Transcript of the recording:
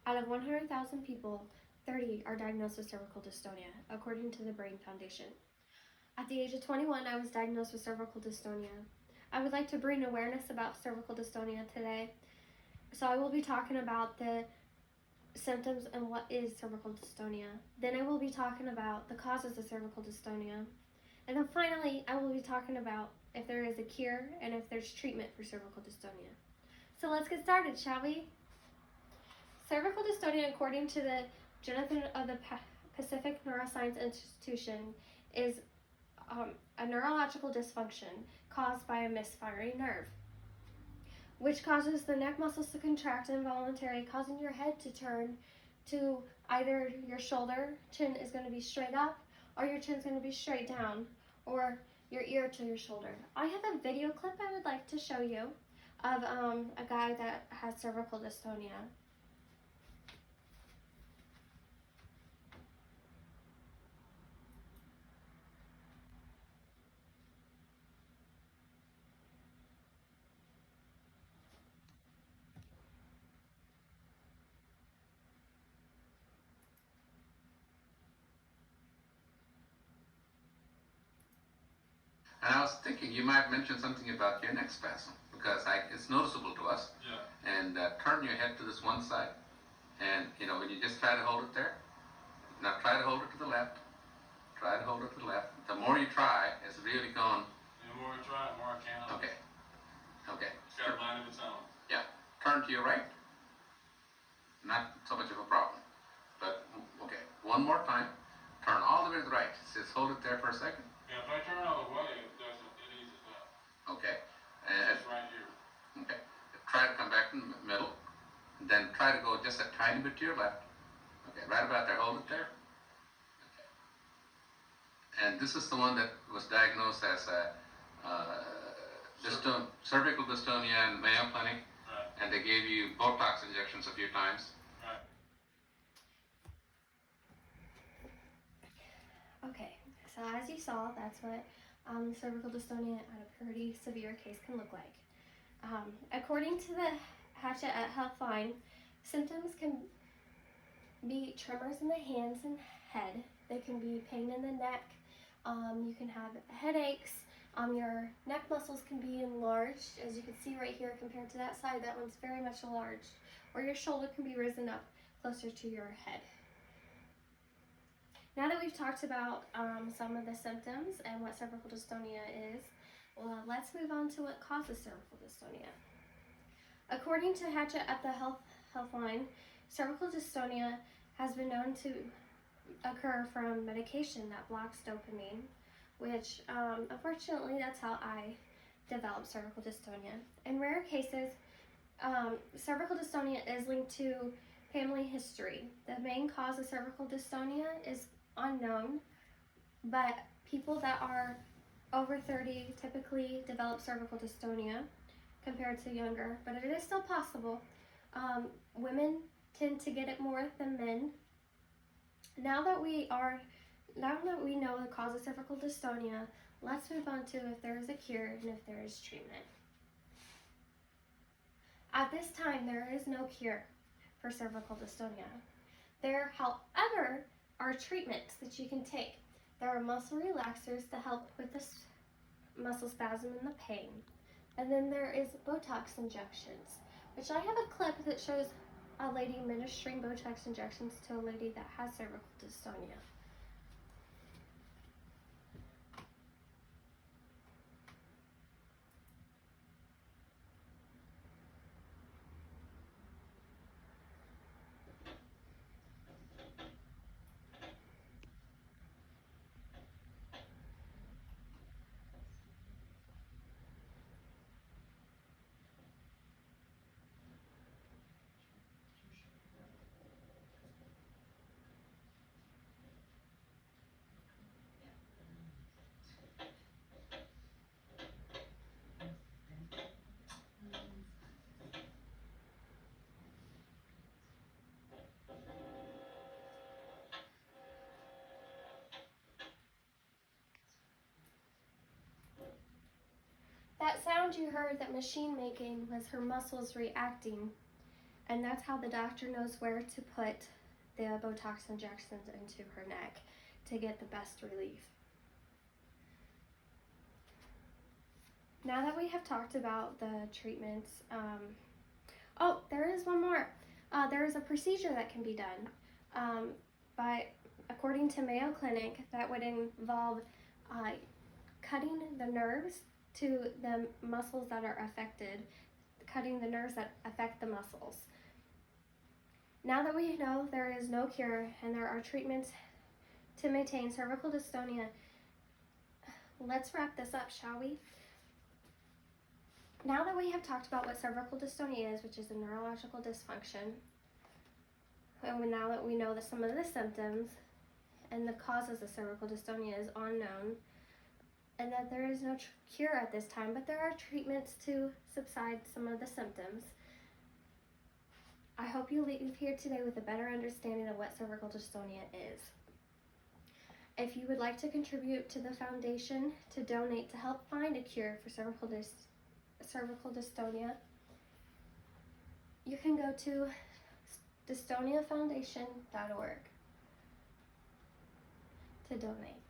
Out of 100,000 people, 30 are diagnosed with cervical dystonia, according to the Brain Foundation. At the age of 21, I was diagnosed with cervical dystonia. I would like to bring awareness about cervical dystonia today. So I will be talking about the symptoms and what is cervical dystonia. Then I will be talking about the causes of cervical dystonia. And then finally, I will be talking about if there is a cure and if there's treatment for cervical dystonia. So let's get started, shall we? Cervical dystonia, according to the Jonathan of the Pacific Neuroscience Institution, is a neurological dysfunction caused by a misfiring nerve, which causes the neck muscles to contract involuntarily, causing your head to turn to either your shoulder, chin is going to be straight up, or your chin is going to be straight down, or your ear to your shoulder. I have a video clip I would like to show you of a guy that has cervical dystonia. And I was thinking you might mention something about your neck spasm because it's noticeable to us. Yeah. And turn your head to this one side, and when you just try to hold it there. Now try to hold it to the left. Try to hold it to the left. The more you try, it's really gone. The more I try, the more I can. Okay. Okay. It's got a mind of its own. Yeah. Turn to your right. Not so much of a problem. But okay. One more time. Turn all the way to the right. Just hold it there for a second. Yeah, if I turn all the way, it eases up. Okay. It's right here. Okay. Try to come back in the middle. Then try to go just a tiny bit to your left. Okay, right about there. Hold it there. Okay. And this is the one that was diagnosed as cervical dystonia in Mayo Clinic. Right. And they gave you Botox injections a few times. Right. Okay, so as you saw, that's what cervical dystonia at a pretty severe case can look like. According to the Hatchet at Healthline, symptoms can be tremors in the hands and head. They can be pain in the neck. You can have headaches. Your neck muscles can be enlarged, as you can see right here compared to that side. That one's very much enlarged. Or your shoulder can be risen up closer to your head. Now that we've talked about some of the symptoms and what cervical dystonia is, well, let's move on to what causes cervical dystonia. According to Hatchet at the Healthline, cervical dystonia has been known to occur from medication that blocks dopamine, which unfortunately that's how I developed cervical dystonia. In rare cases, cervical dystonia is linked to family history. The main cause of cervical dystonia is unknown, but people that are over 30 typically develop cervical dystonia compared to younger, but it is still possible. Women tend to get it more than men. Now that we know the cause of cervical dystonia, let's move on to if there is a cure and if there is treatment. At this time, there is no cure for cervical dystonia. There, however, are treatments that you can take. There are muscle relaxers to help with the muscle spasm and the pain. And then there is Botox injections, which I have a clip that shows a lady administering Botox injections to a lady that has cervical dystonia. That sound you heard, that machine making, was her muscles reacting And that's how the doctor knows where to put the Botox injections into her neck to get the best relief. Now that we have talked about the treatments, oh, there is one more. There is a procedure that can be done according to Mayo Clinic, that would involve cutting the nerves to the muscles that are affected, cutting the nerves that affect the muscles. Now that we know there is no cure and there are treatments to maintain cervical dystonia, let's wrap this up, shall we? Now that we have talked about what cervical dystonia is, which is a neurological dysfunction, and now that we know some of the symptoms and the causes of cervical dystonia is unknown, and that there is no cure at this time, but there are treatments to subside some of the symptoms, I hope you leave here today with a better understanding of what cervical dystonia is. If you would like to contribute to the foundation to donate to help find a cure for cervical dystonia, you can go to dystoniafoundation.org to donate.